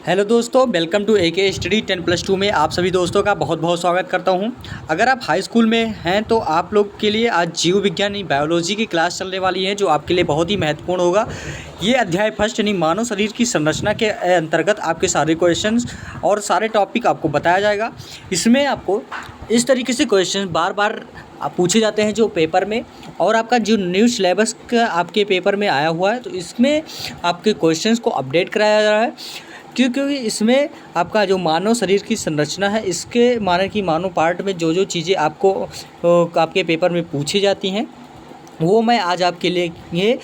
Hello दोस्तों, welcome to AK study 10+2 में आप सभी दोस्तों का बहुत बहुत स्वागत करता हूं। अगर आप हाई स्कूल में हैं तो आप लोग के लिए आज जीव विज्ञान यानी बायोलॉजी की क्लास चलने वाली है, जो आपके लिए बहुत ही महत्वपूर्ण होगा। ये अध्याय फर्स्ट यानी मानव शरीर की संरचना के अंतर्गत आपके सारे क्वेश्चंस और सारे टॉपिक आपको बताया जाएगा। इसमें आपको इस तरीके से क्वेश्चन बार बार पूछे जाते हैं जो पेपर में, और आपका जो न्यू सिलेबस का आपके पेपर में आया हुआ है तो इसमें आपके क्वेश्चंस को अपडेट कराया जा रहा है, क्योंकि इसमें आपका जो मानव शरीर की संरचना है, इसके मानव पार्ट में जो जो चीज़ें आपको आपके पेपर में पूछी जाती हैं वो मैं आज आपके लिए ये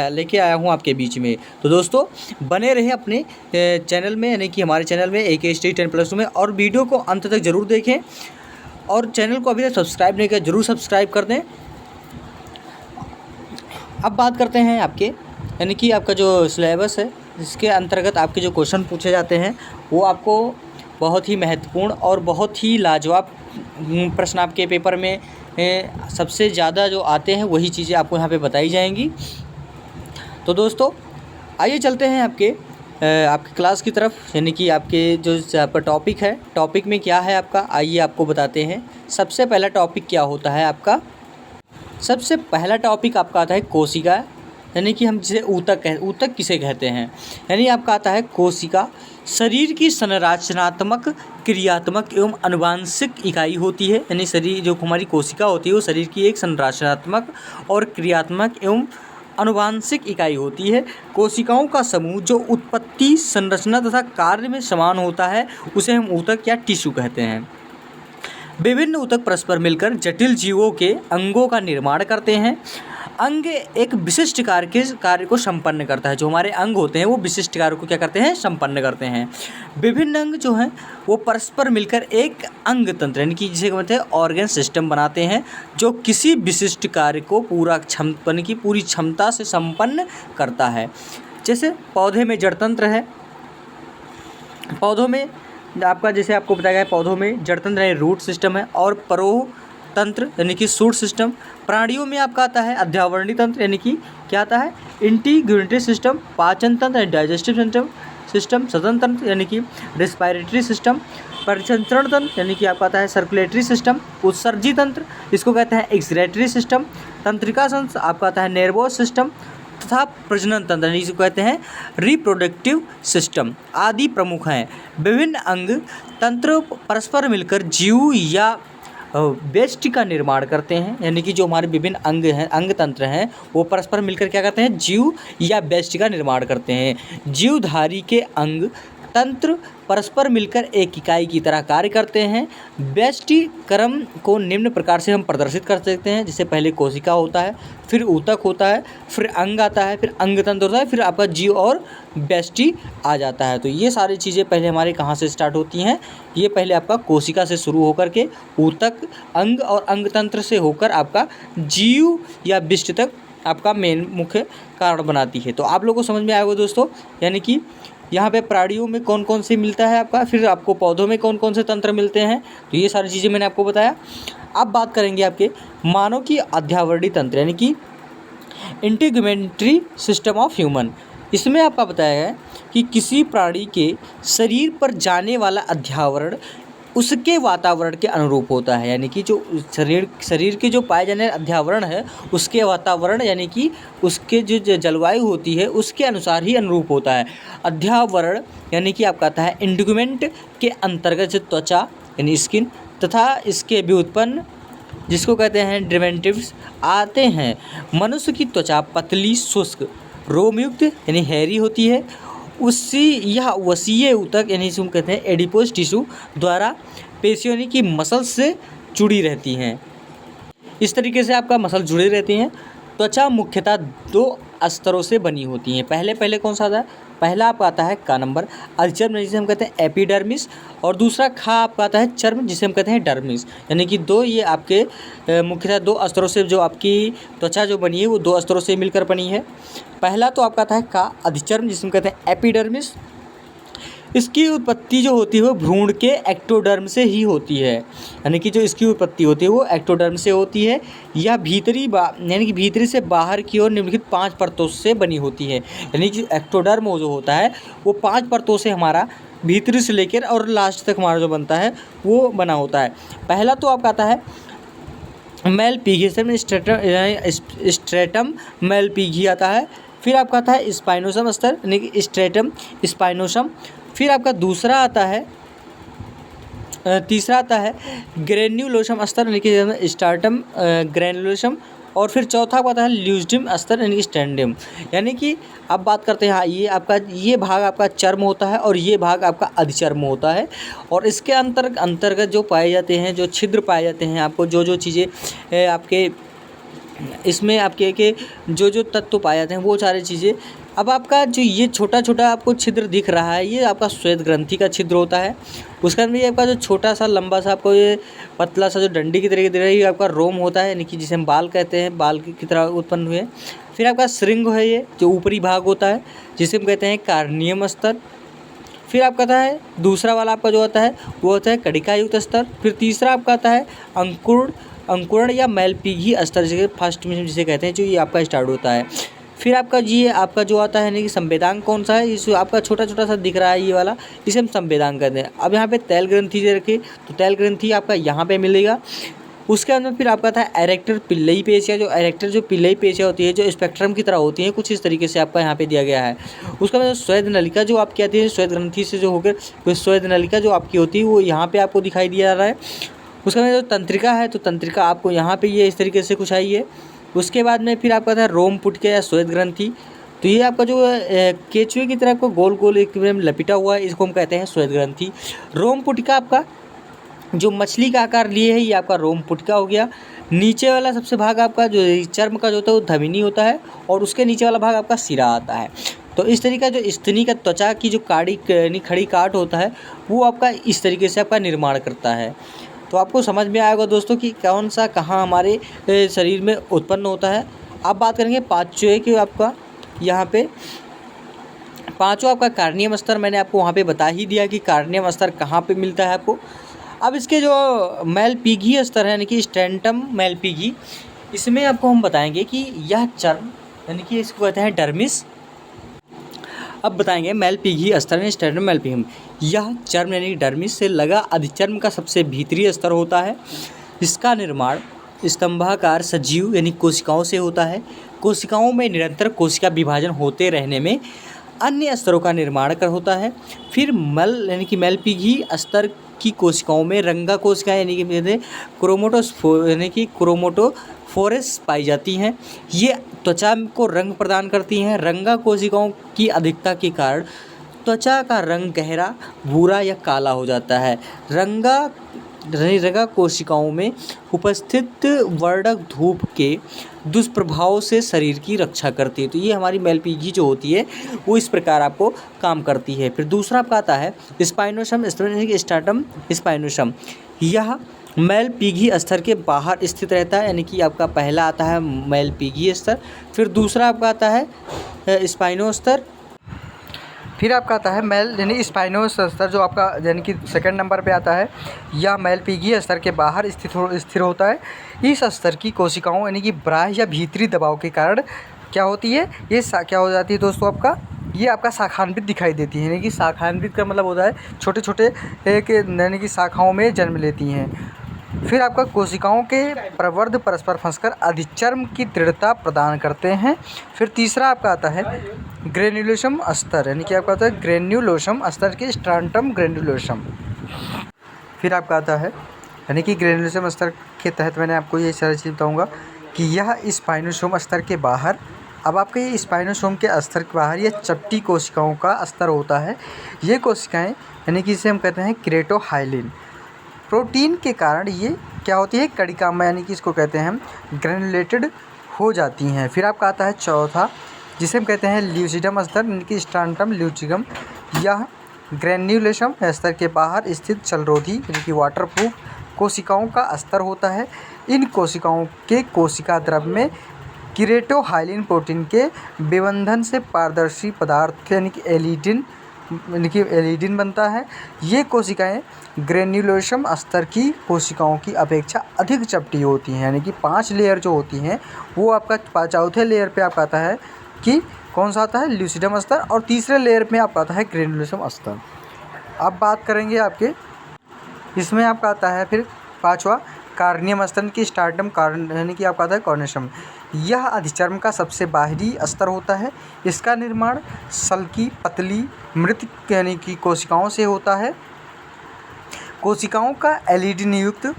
लेके आया हूँ आपके बीच में। तो दोस्तों बने रहे अपने चैनल में, यानी कि हमारे चैनल में एके स्टडी 10+2 में, और वीडियो को अंत तक ज़रूर देखें और चैनल को अभी तक सब्सक्राइब नहीं किया ज़रूर सब्सक्राइब कर दें। अब बात करते हैं आपके यानी कि आपका जो सिलेबस है, इसके अंतर्गत आपके जो क्वेश्चन पूछे जाते हैं वो आपको बहुत ही महत्वपूर्ण और बहुत ही लाजवाब प्रश्न आपके पेपर में सबसे ज़्यादा जो आते हैं वही चीज़ें आपको यहाँ पे बताई जाएंगी। तो दोस्तों आइए चलते हैं आपके क्लास की तरफ, यानी कि आपके जो आपका टॉपिक है, टॉपिक में क्या है आपका, आइए आपको बताते हैं। सबसे पहला टॉपिक क्या होता है आपका, सबसे पहला टॉपिक आपका आता है कोशिका, यानी कि हम जिसे ऊतक किसे कहते हैं, यानी आपका आता है कोशिका शरीर की संरचनात्मक, क्रियात्मक एवं आनुवांशिक इकाई होती है। यानी शरीर जो हमारी कोशिका होती है वो शरीर की एक संरचनात्मक और क्रियात्मक एवं आनुवांशिक इकाई होती है। कोशिकाओं का समूह जो उत्पत्ति, संरचना तथा कार्य में समान होता है उसे हम ऊतक या टिश्यू कहते हैं। विभिन्न ऊतक परस्पर मिलकर जटिल जीवों के अंगों का निर्माण करते हैं। अंग एक विशिष्ट कार्य को संपन्न करता है। जो हमारे अंग होते हैं वो विशिष्ट कार्य को क्या करते हैं, संपन्न करते हैं। विभिन्न अंग जो हैं वो परस्पर मिलकर एक अंग तंत्र यानी कि जिसे कहते हैं ऑर्गन सिस्टम बनाते हैं, जो किसी विशिष्ट कार्य को पूरी क्षमता से संपन्न करता है। जैसे पौधे में जड़ तंत्र है, पौधों में आपका जैसे आपको बताया गया है, पौधों में जड़ तंत्र यानी रूट सिस्टम है, और परोह तंत्र यानी कि शूट सिस्टम। प्राणियों में आपका आता है अध्यावरणी तंत्र, यानी कि क्या आता है, इंटीग्रेटरी सिस्टम। पाचन तंत्र यानी डाइजेस्टिव सिस्टम। सदन तंत्र यानी कि रेस्पिरेटरी सिस्टम। परिसंचरण तंत्र यानी कि आपका आता है सर्कुलेटरी सिस्टम। उत्सर्जी तंत्र इसको कहते हैं एक्सक्रीटरी सिस्टम। तंत्रिका तंत्र आपका आता है नर्वस सिस्टम, तथा प्रजनन तंत्र यानी जिसे कहते हैं रिप्रोडक्टिव सिस्टम आदि प्रमुख हैं। विभिन्न अंग तंत्र परस्पर मिलकर जीव या व्यष्टि का निर्माण करते हैं, यानी कि जो हमारे विभिन्न अंग हैं, अंग तंत्र हैं, वो परस्पर मिलकर क्या करते हैं, जीव या व्यष्टि का निर्माण करते हैं। जीवधारी के अंग तंत्र परस्पर मिलकर एक इकाई की तरह कार्य करते हैं। व्यष्टि क्रम को निम्न प्रकार से हम प्रदर्शित कर सकते हैं, जैसे पहले कोशिका होता है, फिर ऊतक होता है, फिर अंग आता है, फिर अंग तंत्र होता है, फिर आपका जीव और व्यष्टि आ जाता है। तो ये सारी चीज़ें पहले हमारे कहाँ से स्टार्ट होती हैं, ये पहले आपका कोशिका से शुरू होकर के ऊतक, अंग और अंग तंत्र से होकर आपका जीव या व्यष्टि तक आपका मेन मुख्य कारण बनाती है। तो आप लोगों को समझ में आया होगा दोस्तों, यानी कि यहाँ पे प्राणियों में कौन कौन से मिलता है आपका, फिर आपको पौधों में कौन कौन से तंत्र मिलते हैं, तो ये सारी चीज़ें मैंने आपको बताया। अब बात करेंगे आपके मानव की अध्यावरणी तंत्र, यानी कि इंटीग्रेटरी सिस्टम ऑफ ह्यूमन। इसमें आपका बताया है कि किसी प्राणी के शरीर पर जाने वाला अध्यावरण उसके वातावरण के अनुरूप होता है, यानी कि जो शरीर के जो पाए जाने अध्यावरण है उसके वातावरण यानी कि उसके जो जलवायु होती है उसके अनुसार ही अनुरूप होता है। अध्यावरण यानी कि आपका आता है इंटीग्यूमेंट के अंतर्गत जो त्वचा यानी स्किन तथा इसके व्युत्पन्न जिसको कहते हैं डेरिवेटिव्स आते हैं। मनुष्य की त्वचा पतली, शुष्क, रोमयुक्त यानी हैरी होती है। उससे यह वसीय ऊतक यानी जिसे हम कहते हैं एडिपोज टिश्यू द्वारा पेशियों यानी कि मसल से जुड़ी रहती हैं। इस तरीके से आपका मसल जुड़े रहती हैं। त्वचा मुख्यतः दो स्तरों से बनी होती हैं। पहले कौन सा आता है, पहला आपका आता है का नंबर अल्चर्म जिसे हम कहते हैं एपिडर्मिस, और दूसरा खा आपका आता है चर्म जिसे हम कहते हैं डर्मिस। यानी कि दो ये आपके मुख्यतः दो स्तरों से जो आपकी त्वचा जो बनी है वो दो स्तरों से मिलकर बनी है। पहला तो आपका आता है का अधिचर्म जिसे हम कहते हैं एपिडर्मिस, इसकी उत्पत्ति जो होती है वो भ्रूण के एक्टोडर्म से ही होती है, यानी कि जो इसकी उत्पत्ति होती है वो एक्टोडर्म से होती है। यह यानी कि भीतरी से बाहर की ओर निम्नलिखित 5 परतों से बनी होती है, यानी कि एक्टोडर्म जो होता है वो 5 परतों से हमारा भीतरी से लेकर और लास्ट तक हमारा जो बनता है वो बना होता है। पहला तो आपका आता है मेलपिगी, स्ट्रेटम मेलपिगी आता है। फिर आपका आता है स्पाइनोसम स्तर यानी कि स्ट्रेटम स्पाइनोसम। फिर आपका दूसरा आता है तीसरा आता है ग्रेन्युलोसम स्तर यानी कि स्टार्टम ग्रेन्युलोसम। और फिर चौथा आपका आता है ल्यूजिडम स्तर यानी कि स्टेंडियम। यानी कि अब बात करते हैं, हाँ, ये भाग आपका चर्म होता है और ये भाग आपका अधिचर्म होता है। और इसके अंतर्गत जो पाए जाते हैं, जो छिद्र पाए जाते हैं, आपको जो चीज़ें आपके इसमें आपके के जो तत्व पाए जाते हैं वो सारी चीज़ें। अब आपका जो ये छोटा छोटा आपको छिद्र दिख रहा है ये आपका श्वेत ग्रंथि का छिद्र होता है। उसके अंदर ये आपका जो छोटा सा लंबा सा आपको ये पतला सा जो डंडी की तरह दिख रहा है ये आपका रोम होता है, यानी कि जिसे हम बाल कहते हैं, बाल की तरह उत्पन्न हुए। फिर आपका श्रृंग है ये जो ऊपरी भाग होता है जिसे हम कहते हैं कार्नियम स्तर। फिर आपका आता है दूसरा वाला आपका जो होता है वो होता है कड़िका युक्त स्तर। फिर तीसरा आपका आता है अंकुरण या मेलपिगी स्तर, जिसे फर्स्ट में जिसे कहते हैं, जो ये आपका स्टार्ट होता है। फिर आपका ये आपका जो आता है कि संवेदांग कौन सा है, इस आपका छोटा छोटा सा दिख रहा है ये वाला, इसे हम संवेदांग कहते हैं। अब यहाँ पे तैल ग्रंथि दे रखी तो तैल ग्रंथि आपका यहाँ पे मिलेगा। उसके अंदर फिर आपका था एरेक्टर पिल्लई पेशिया, जो एरेक्टर जो पिल्लई पेशिया होती है जो स्पेक्ट्रम की तरह होती है, कुछ इस तरीके से आपका यहाँ पे दिया गया है। उसका मतलब श्वेत नलिका जो आपकी आती है श्वेत ग्रंथि से जो होकर श्वेत नलिका जो आपकी होती है वो यहाँ पे आपको दिखाई दिया जा रहा है। उसका मतलब जो तंत्रिका है तो तंत्रिका आपको यहाँ पे ये इस तरीके से कुछ आई है। उसके बाद में फिर आपका था रोम पुटके या श्वेत ग्रंथि, तो ये आपका जो केचुए की तरह आपको गोल गोल एक लपेटा हुआ है, इसको हम कहते हैं श्वेत ग्रंथि। रोम पुटिका आपका जो मछली का आकार लिए है ये आपका रोम पुटिका हो गया। नीचे वाला सबसे भाग आपका जो चर्म का जो होता है वो धमनी होता है और उसके नीचे वाला भाग आपका सिरा आता है। तो इस तरीके का जो स्तनी का त्वचा की जो खड़ी काट होता है वो आपका इस तरीके से आपका निर्माण करता है। तो आपको समझ में आएगा दोस्तों कि कौन सा कहाँ हमारे शरीर में उत्पन्न होता है। अब बात करेंगे पाँचवें की, आपका यहाँ पे पाँचवा आपका कार्नियम स्तर, मैंने आपको वहाँ पे बता ही दिया कि कार्नियम स्तर कहाँ पे मिलता है आपको। अब इसके जो मेलपिगी स्तर है यानी कि स्टेंटम मेलपिगी, इसमें आपको हम बताएंगे कि यह चर्म यानी कि इसको कहते हैं डर्मिस। अब बताएंगे मेलपिगी स्तर में स्टेंटम मेलपिगी, यह चर्म यानी डर्मिस से लगा अधिचर्म का सबसे भीतरी स्तर होता है। इसका निर्माण स्तंभाकार सजीव यानी कोशिकाओं से होता है। कोशिकाओं में निरंतर कोशिका विभाजन होते रहने में अन्य स्तरों का निर्माण कर होता है। फिर यानी कि मेलपिगी स्तर की कोशिकाओं में रंगा कोशिकाएं यानी कि क्रोमोटोफोरस पाई जाती हैं। ये त्वचा को रंग प्रदान करती हैं। रंगा कोशिकाओं की अधिकता के कारण त्वचा का रंग गहरा भूरा या काला हो जाता है। रंगा कोशिकाओं में उपस्थित वर्णक धूप के दुष्प्रभाव से शरीर की रक्षा करती है। तो ये हमारी मेलपिगी जो होती है वो इस प्रकार आपको काम करती है। फिर दूसरा आपका आता है स्पाइनोसम स्टार्टम स्पाइनोसम, यह मेलपिगी स्तर के बाहर स्थित रहता है, यानी कि आपका पहला आता है मेलपिगी स्तर। फिर दूसरा आपका आता है स्पाइनो स्तर। फिर आपका आता है यानी स्पाइनोस स्तर जो आपका यानी कि सेकंड नंबर पे आता है। यह मेलपिगी स्तर के बाहर स्थिर होता है। इस स्तर की कोशिकाओं यानी कि बाह्य या भीतरी दबाव के कारण क्या होती है, ये क्या हो जाती है दोस्तों, आपका ये आपका शाखान्वित दिखाई देती है। यानी कि शाखान्वित का मतलब होता है छोटे छोटे एक यानी कि शाखाओं में जन्म लेती हैं। फिर आपका कोशिकाओं के प्रवर्ध परस्पर फंसकर अधिचर्म की दृढ़ता प्रदान करते हैं। फिर तीसरा आपका आता है ग्रेन्युलोसम स्तर, यानी कि आपका आता है ग्रेन्युलोसम स्तर के स्ट्रांटम ग्रेन्युलोसम। फिर आपका आता है यानी कि ग्रेन्युलोसम स्तर के तहत मैंने आपको ये सारी चीज़ बताऊँगा कि यह स्पाइनोसोम स्तर के बाहर, अब आपके ये स्पाइनोसोम के स्तर के बाहर ये चपटी कोशिकाओं का स्तर होता है। ये कोशिकाएँ यानी कि इसे हम कहते हैं क्रेटोहाइलिन, प्रोटीन के कारण ये क्या होती है कड़िकामा, यानी कि इसको कहते हैं हम ग्रेनुलेटेड हो जाती हैं। फिर आपका आता है चौथा जिसे हम कहते हैं ल्यूसिडम स्तर, यानी कि स्ट्रांटम ल्यूचिगम। यह ग्रेन्युलेशम स्तर के बाहर स्थित जलरोधी यानी कि वाटरप्रूफ कोशिकाओं का स्तर होता है। इन कोशिकाओं के कोशिका द्रव में क्रेटोहाइलिन प्रोटीन के विबंधन से पारदर्शी पदार्थ यानी कि एलिटिन यानी कि एलिडिन बनता है। ये कोशिकाएं ग्रेन्युलोसम स्तर की कोशिकाओं की अपेक्षा अधिक चपटी होती हैं, यानी कि 5 लेयर जो होती हैं वो आपका चौथे लेयर पे आपका आता है कि कौन सा आता है, ल्यूसिडम स्तर, और तीसरे लेयर में आपका आता है ग्रेन्युलोसम स्तर। अब बात करेंगे आपके इसमें आपका आता है फिर 5वां कार्नियम स्तन की स्टार्टम यानी कि आपका आता है कॉर्नियम। यह अधिचर्म का सबसे बाहरी स्तर होता है। इसका निर्माण सल्की पतली मृत यानी कि कोशिकाओं से होता है। कोशिकाओं का एलिडिन युक्त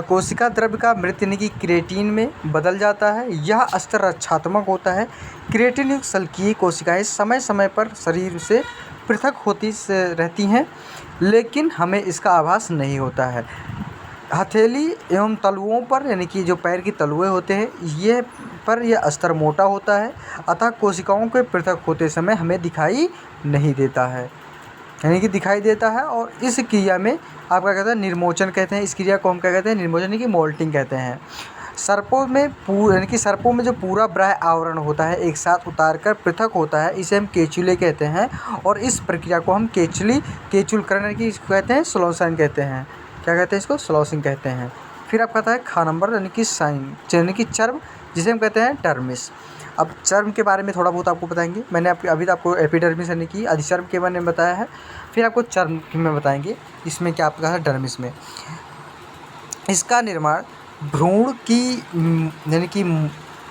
कोशिका द्रव्य का मृत यानी कि क्रिएटिन में बदल जाता है। यह स्तर रक्षात्मक होता है। क्रिएटिन युक्त सल्कीय कोशिकाएं समय समय पर शरीर से पृथक होती रहती हैं, लेकिन हमें इसका आभास नहीं होता है। हथेली एवं तलुओं पर यानी कि जो पैर की तलुएं होते हैं ये पर यह स्तर मोटा होता है, अतः कोशिकाओं के पृथक होते समय हमें दिखाई नहीं देता है, यानी कि दिखाई देता है। और इस क्रिया में आपका कहते हैं निर्मोचन कहते हैं। इस क्रिया को हम क्या कहते हैं, निर्मोचन यानी कि मोल्टिंग कहते हैं। सर्पों में यानी कि सर्पों में जो पूरा बाह्य आवरण होता है एक साथ उतारकर पृथक होता है, इसे हम केचुले कहते हैं। और इस प्रक्रिया को हम केचुलकरण यानी कि इसको कहते हैं स्लोसिंग कहते हैं। क्या कहते हैं इसको, स्लोसिंग कहते हैं। फिर आपका आता है खा नंबर यानी कि साइन यानी कि चर्म, जिसे हम कहते हैं डर्मिस। अब चर्म के बारे में थोड़ा बहुत आपको बताएंगे। मैंने अभी आपको एपिडर्मिस यानी कि अधिचर्म के बारे में बताया है, फिर आपको चर्म में बताएंगे इसमें क्या आपका है डर्मिस में। इसका निर्माण भ्रूण की यानी कि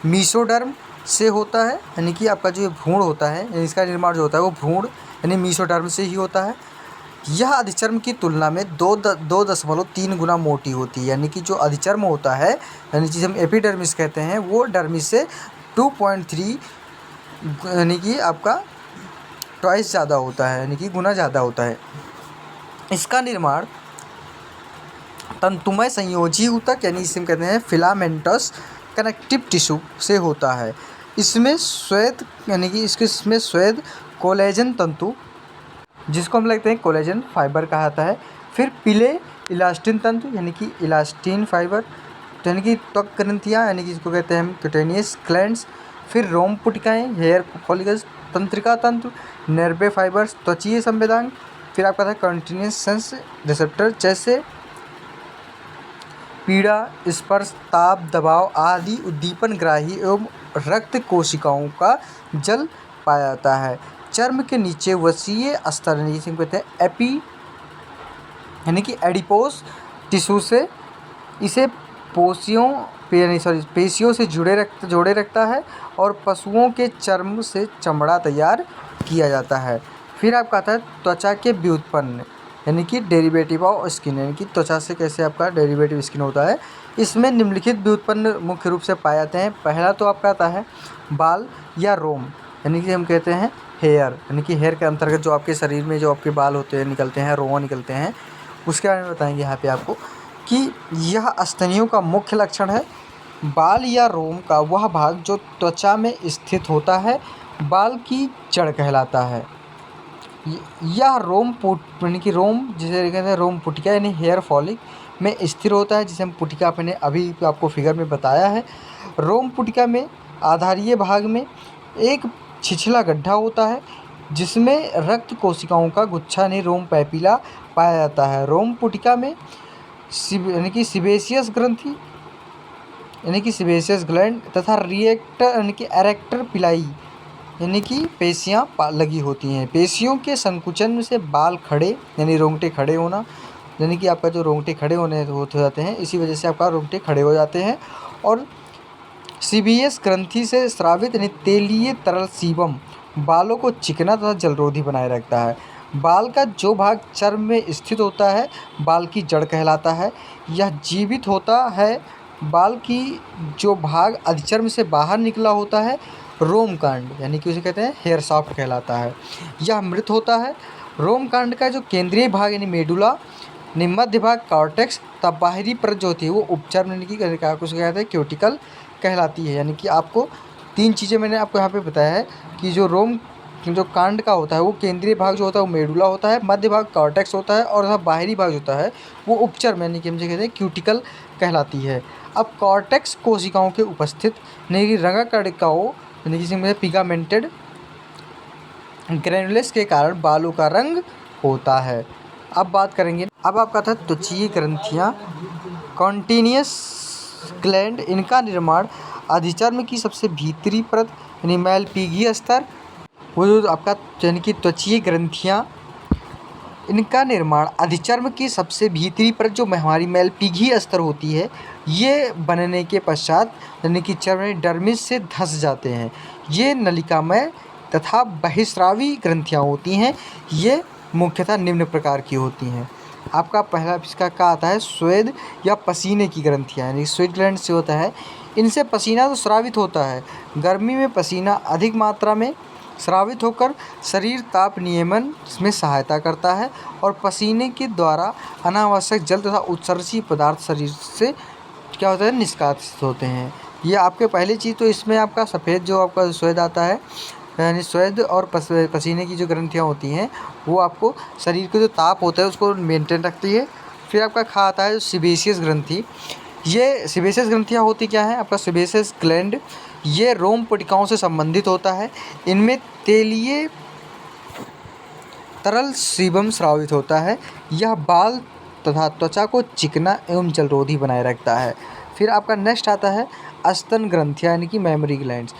मीसोडर्म से होता है, यानी कि आपका जो भ्रूण होता है इसका निर्माण जो होता है वो भ्रूण यानी मीसोडर्म से ही होता है। यह अधिचर्म की तुलना में 2.3 गुना मोटी होती है, यानी कि जो अधिचर्म होता है यानी जिसे हम एपिडर्मिस कहते हैं वो डर्मिस से 2.3 यानी कि आपका ट्वाइस ज़्यादा होता है, यानी कि गुना ज़्यादा होता है। इसका निर्माण तंतुमय संयोजी ऊतक यानी इसे हम कहते हैं फिलामेंटस कनेक्टिव टिश्यू से होता है। इसमें श्वेत यानी कि इसमें श्वेत कोलेजन तंतु जिसको हम लगते हैं कोलेजन फाइबर कहा जाता है। फिर पीले इलास्टिन तंतु यानी कि इलास्टिन फाइबर यानी कि त्वक ग्रंथियाँ यानी कि जिसको कहते हैं हम क्यूटेनियस ग्लैंड्स। फिर रोम पुटिकाएँ, हेयर फॉलिकल्स, तंत्रिका तंतु, नर्वे फाइबर्स, त्वचीय संवेदनांग। फिर आपका था कंटिन्यूस सेंस रिसेप्टर जैसे पीड़ा, स्पर्श, ताप, दबाव आदि उद्दीपन ग्राही एवं रक्त कोशिकाओं का जल पाया जाता है। चर्म के नीचे वसीय स्तर जिसे कहते हैं एपी यानी कि एडिपोस टिश्यू से इसे पेशियों से जोड़े रखता है और पशुओं के चर्म से चमड़ा तैयार किया जाता है। फिर आपका आता है त्वचा के व्युत्पन्न यानी कि डेरिवेटिव ऑफ स्किन, यानी कि त्वचा से कैसे आपका डेरिवेटिव स्किन होता है। इसमें निम्नलिखित व्युत्पन्न मुख्य रूप से पाए जाते हैं। पहला तो आपका आता है बाल या रोम यानी कि हम कहते हैं हेयर, यानी कि हेयर के अंतर्गत जो आपके शरीर में जो आपके बाल होते हैं निकलते हैं, रोम निकलते हैं, उसके बारे में बताएंगे यहाँ पे आपको कि यह स्तनियों का मुख्य लक्षण है। बाल या रोम का वह भाग जो त्वचा में स्थित होता है बाल की जड़ कहलाता है। यह रोम यानी कि रोम जिसे कहते हैं रोम पुटिका यानी हेयर फॉलिक में स्थिर होता है, जिसे हम पुटिका अपने अभी आपको फिगर में बताया है। रोम पुटिका में आधारीय भाग में एक छिछला गड्ढा होता है जिसमें रक्त कोशिकाओं का गुच्छा यानी रोम पैपिला पाया जाता है। रोम पुटिका में यानी कि सिबेशियस ग्रंथि यानी कि सिबेशियस ग्लैंड तथा रिएक्टर यानी कि एरेक्टर पिलाई यानी कि पेशियाँ लगी होती हैं। पेशियों के संकुचन से बाल खड़े यानी रोंगटे खड़े होना, यानी कि आपका जो रोंगटे खड़े हो जाते हैं, इसी वजह से आपका रोंगटे खड़े हो जाते हैं। और सीबीएस ग्रंथि से स्रावित यानी तेलीय तरल सीबम बालों को चिकना तथा जलरोधी बनाए रखता है। बाल का जो भाग चर्म में स्थित होता है बाल की जड़ कहलाता है। यह जीवित होता है। बाल की जो भाग अधिचर्म से बाहर निकला होता है रोमकांड यानी कि उसे कहते हैं हेयर शाफ्ट कहलाता है। यह मृत होता है। रोमकांड का जो केंद्रीय भाग यानी मेडुला, मध्य भाग कॉर्टेक्स तब बाहरी परत जो होती है वो उपचर्म यानी कि उसे कहते हैं क्यूटिकल कहलाती है। यानी कि आपको 3 चीज़ें मैंने आपको यहाँ पे बताया है कि जो कांड का होता है वो केंद्रीय भाग जो होता है वो मेडुला होता है, मध्य भाग कॉर्टेक्स होता है और बाहरी भाग होता है वो उपचर्म यानी कि हम कहते हैं क्यूटिकल कहलाती है। अब कॉर्टेक्स कोशिकाओं के उपस्थित यानी कि रंगकणिकाओं यानी कि पिगामेंटेड ग्रेनुलेस के कारण बालों का रंग होता है। अब बात करेंगे, अब आपका था त्वचीय ग्रंथियाँ, कॉन्टिनियस ग्लैंड। इनका निर्माण अधिचर्म की सबसे भीतरी परत यानी मैलपीगीय स्तर, वो जो आपका यानी कि त्वचीय ग्रंथियाँ, इनका निर्माण अधिचर्म की सबसे भीतरी परत जो हमारी मैलपीगीय स्तर होती है, ये बनने के पश्चात यानी कि चर्म डर्मिस से धंस जाते हैं। ये नलिकामय तथा बहिस्रावी ग्रंथियाँ होती हैं। ये मुख्यतः निम्न प्रकार की होती हैं। आपका पहला इसका क्या आता है, स्वेद या पसीने की ग्रंथियाँ, यानी स्वेट ग्लैंड से होता है। इनसे पसीना तो स्रावित होता है। गर्मी में पसीना अधिक मात्रा में स्रावित होकर शरीर ताप नियमन में सहायता करता है और पसीने के द्वारा अनावश्यक जल तथा उत्सर्जकीय पदार्थ शरीर से क्या होता है, निष्कासित होते हैं। ये आपके पहली चीज़ तो इसमें आपका सफ़ेद जो आपका स्वेद आता है, यानी स्वेद और पसीने की जो ग्रंथियाँ होती हैं, वो आपको शरीर के जो ताप होता है उसको मेंटेन रखती है। फिर आपका खा आता है सीबेशियस ग्रंथि। ये सीबेशियस ग्रंथियाँ होती क्या है, आपका सीबेशियस ग्लैंड, ये रोम पट्टिकाओं से संबंधित होता है। इनमें तेलीय तरल सीबम स्रावित होता है। यह बाल तथा त्वचा को चिकना एवं जलरोधी बनाए रखता है। फिर आपका नेक्स्ट आता है स्तन ग्रंथियाँ यानी कि मेमरी ग्लैंड्स।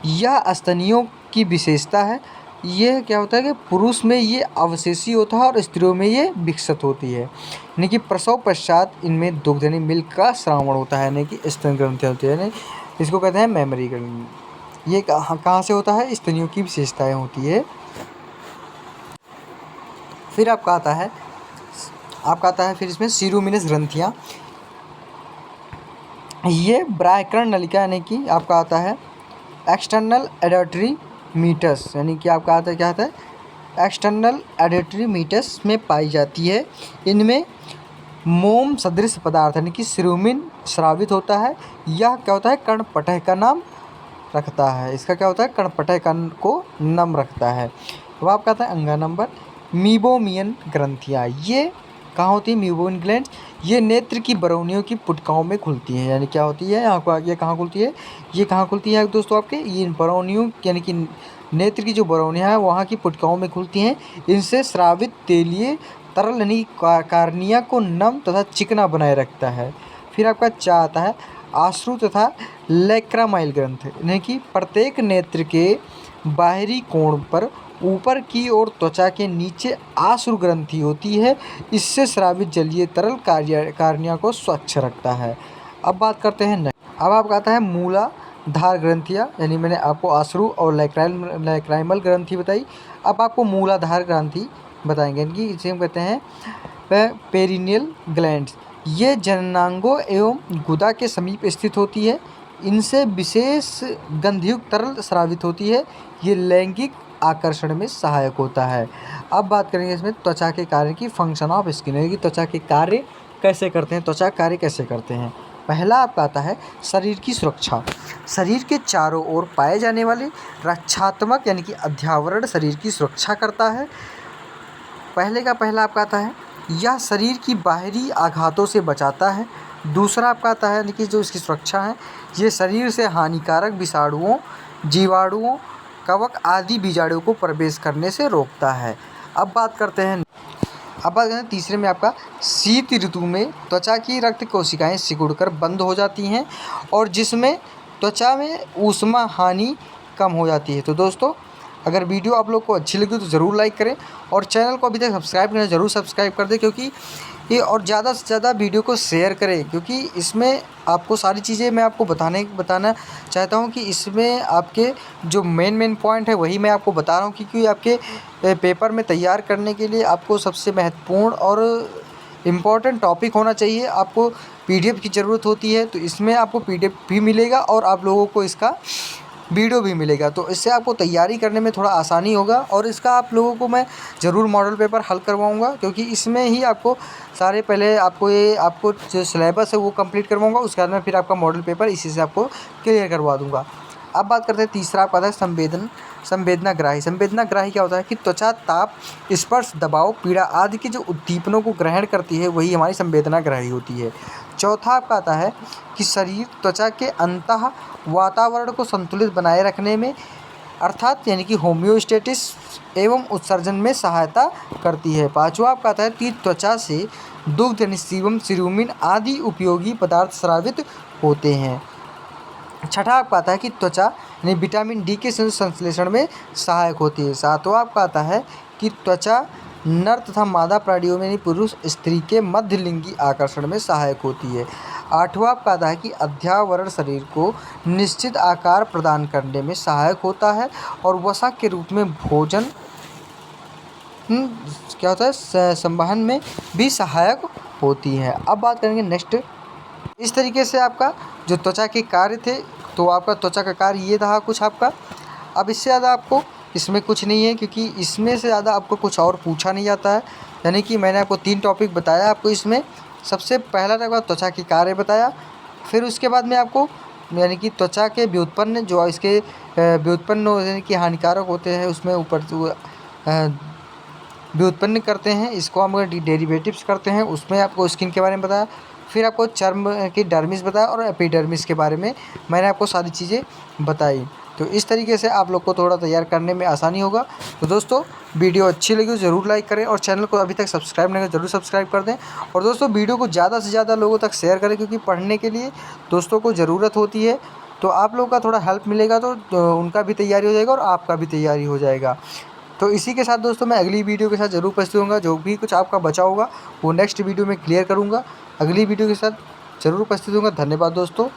यह स्तनियों की विशेषता है। ये क्या होता है कि पुरुष में ये अवशेषी होता है और स्त्रियों में ये विकसित होती है, यानी कि प्रसव पश्चात इनमें दुग्ध यानी मिल्क का श्रावण होता है, यानी कि स्तन ग्रंथियाँ होती है, यानी इसको कहते हैं मेमरी ग्लैंड। ये कहाँ से होता है, स्तनियों की विशेषताएँ होती है। फिर आपका आता है फिर इसमें सीरोमिनस ग्रंथियाँ। ये ब्राह्यकर्ण नलिका यानी कि आपका आता है एक्सटर्नल एडेटरी मीटस, यानी कि आपका आता है क्या आता है, एक्सटर्नल एडेटरी मीटस में पाई जाती है। इनमें मोम सदृश पदार्थ यानी कि सीरोमिन स्रावित होता है। यह क्या होता है, कर्णपटह का नाम रखता है। इसका क्या होता है, कर्णपटह को नम रखता है। अब आपका आता है अंगा नंबर मीबोमियन ग्रंथियाँ। ये कहाँ होती है, मीबोमियन ग्लैंड, ये नेत्र की बरौनियों की पुटकाओं में खुलती है। यानी क्या होती है, यहाँ को ये कहाँ खुलती है, ये कहाँ खुलती है दोस्तों, आपके ये बरौनियों यानी कि नेत्र की जो बरौनियाँ हैं वहाँ की पुटकाओं में खुलती हैं। इनसे स्रावित तेलीय तरल यानी कार्निया को नम तथा चिकना बनाए रखता है। फिर आपका चा आता है आश्रु तथा लैक्रामाइल ग्रंथ, यानी कि प्रत्येक नेत्र के बाहरी कोण पर ऊपर की ओर त्वचा के नीचे आश्रु ग्रंथि होती है। इससे स्रावित जलीय तरल कार्निया को स्वच्छ रखता है। अब बात करते हैं अब आपका आता है मूलाधार ग्रंथियाँ, यानी मैंने आपको आश्रु और लैक्राइमल ग्रंथि बताई। अब आपको मूलाधार ग्रंथि बताएंगे, इनकी इसे हम कहते हैं पेरिनियल ग्लैंड्स। ये जननांगों एवं गुदा के समीप स्थित होती है। इनसे विशेष गंधयुक्त तरल स्रावित होती है। ये लैंगिक आकर्षण में सहायक होता है। अब बात करेंगे इसमें त्वचा के कार्य की, फंक्शन ऑफ स्किन, यानी कि त्वचा के कार्य कैसे करते हैं, त्वचा कार्य कैसे करते हैं। पहला आपका आता है शरीर की सुरक्षा। शरीर के चारों ओर पाए जाने वाले रक्षात्मक यानी कि अध्यावरण शरीर की सुरक्षा करता है। पहला आपका आता है यह शरीर की बाहरी आघातों से बचाता है। दूसरा आपका आता है यानी कि जो इसकी सुरक्षा है, ये शरीर से हानिकारक विषाणुओं, जीवाणुओं, कवक आदि बीजाणुओं को प्रवेश करने से रोकता है। अब बात करते हैं तीसरे में आपका शीत ऋतु में त्वचा की रक्त कोशिकाएं सिकुड़कर बंद हो जाती हैं और जिसमें त्वचा में ऊष्मा हानि कम हो जाती है। तो दोस्तों अगर वीडियो आप लोग को अच्छी लगी तो ज़रूर लाइक करें और चैनल को अभी तक सब्सक्राइब करें, ज़रूर सब्सक्राइब कर दें, क्योंकि ये और ज़्यादा से ज़्यादा वीडियो को शेयर करें, क्योंकि इसमें आपको सारी चीज़ें मैं आपको बताना चाहता हूँ कि इसमें आपके जो मेन पॉइंट है वही मैं आपको बता रहा हूँ, क्योंकि आपके पेपर में तैयार करने के लिए आपको सबसे महत्वपूर्ण और इम्पॉर्टेंट टॉपिक होना चाहिए। आपको PDF की ज़रूरत होती है, तो इसमें आपको PDF भी मिलेगा और आप लोगों को इसका वीडियो भी मिलेगा, तो इससे आपको तैयारी करने में थोड़ा आसानी होगा। और इसका आप लोगों को मैं ज़रूर मॉडल पेपर हल करवाऊंगा, क्योंकि इसमें ही आपको पहले आपको जो सिलेबस है वो कंप्लीट करवाऊंगा, उसके बाद में फिर आपका मॉडल पेपर इसी से आपको क्लियर करवा दूंगा। अब बात करते हैं तीसरा आपका आता है संवेदनाग्राही। संवेदनाग्राही क्या होता है कि त्वचा ताप, स्पर्श, दबाव, पीड़ा आदि के जो उद्दीपनों को ग्रहण करती है वही हमारी संवेदनाग्राही होती है। चौथा आपका आता है कि शरीर त्वचा के अंतः वातावरण को संतुलित बनाए रखने में अर्थात यानी कि होम्योस्टेटिस एवं उत्सर्जन में सहायता करती है। पाँचवा आपका आता है कि त्वचा से दुग्ध यानी सीबम, सीरुमिन आदि उपयोगी पदार्थ स्रावित होते हैं। छठा आपका आता है कि त्वचा यानी विटामिन डी के संश्लेषण में सहायक होती है। सातवां आपका आता है कि त्वचा नर तथा मादा प्राणियों में यानी पुरुष स्त्री के मध्य लिंगी आकर्षण में सहायक होती है। आठवां आपका आता है कि अध्यावरण शरीर को निश्चित आकार प्रदान करने में सहायक होता है और वसा के रूप में भोजन क्या होता है संवहन में भी सहायक होती है। अब बात करेंगे नेक्स्ट। इस तरीके से आपका जो त्वचा के कार्य थे, तो आपका त्वचा का कार्य ये रहा कुछ आपका। अब इससे ज़्यादा आपको इसमें कुछ नहीं है, क्योंकि इसमें से ज़्यादा आपको कुछ और पूछा नहीं जाता है। यानी कि मैंने आपको 3 टॉपिक बताया आपको इसमें। सबसे पहला टॉपिक त्वचा के कार्य बताया, फिर उसके बाद में आपको यानी कि त्वचा के व्युत्पन्न जो इसके व्युत्पन्न यानी कि हानिकारक होते हैं उसमें ऊपर व्युत्पन्न करते हैं, इसको हम अगर डेरिवेटिव्स करते हैं उसमें आपको स्किन के बारे में बताया। फिर आपको चर्म की डर्मिस बताया और एपिडर्मिस के बारे में मैंने आपको सारी चीज़ें बताई। तो इस तरीके से आप लोग को थोड़ा तैयार करने में आसानी होगा। तो दोस्तों वीडियो अच्छी लगी तो ज़रूर लाइक करें और चैनल को अभी तक सब्सक्राइब नहीं करें ज़रूर सब्सक्राइब कर दें। और दोस्तों वीडियो को ज़्यादा से ज़्यादा लोगों तक शेयर करें, क्योंकि पढ़ने के लिए दोस्तों को ज़रूरत होती है। तो आप लोगों का थोड़ा हेल्प मिलेगा तो उनका भी तैयारी हो जाएगा और आपका भी तैयारी हो जाएगा। तो इसी के साथ दोस्तों मैं अगली वीडियो के साथ ज़रूर उपस्थित होऊंगा। जो भी कुछ आपका बचा होगा वो नेक्स्ट वीडियो में क्लियर करूँगा। अगली वीडियो के साथ ज़रूर उपस्थित होऊंगा। धन्यवाद दोस्तों।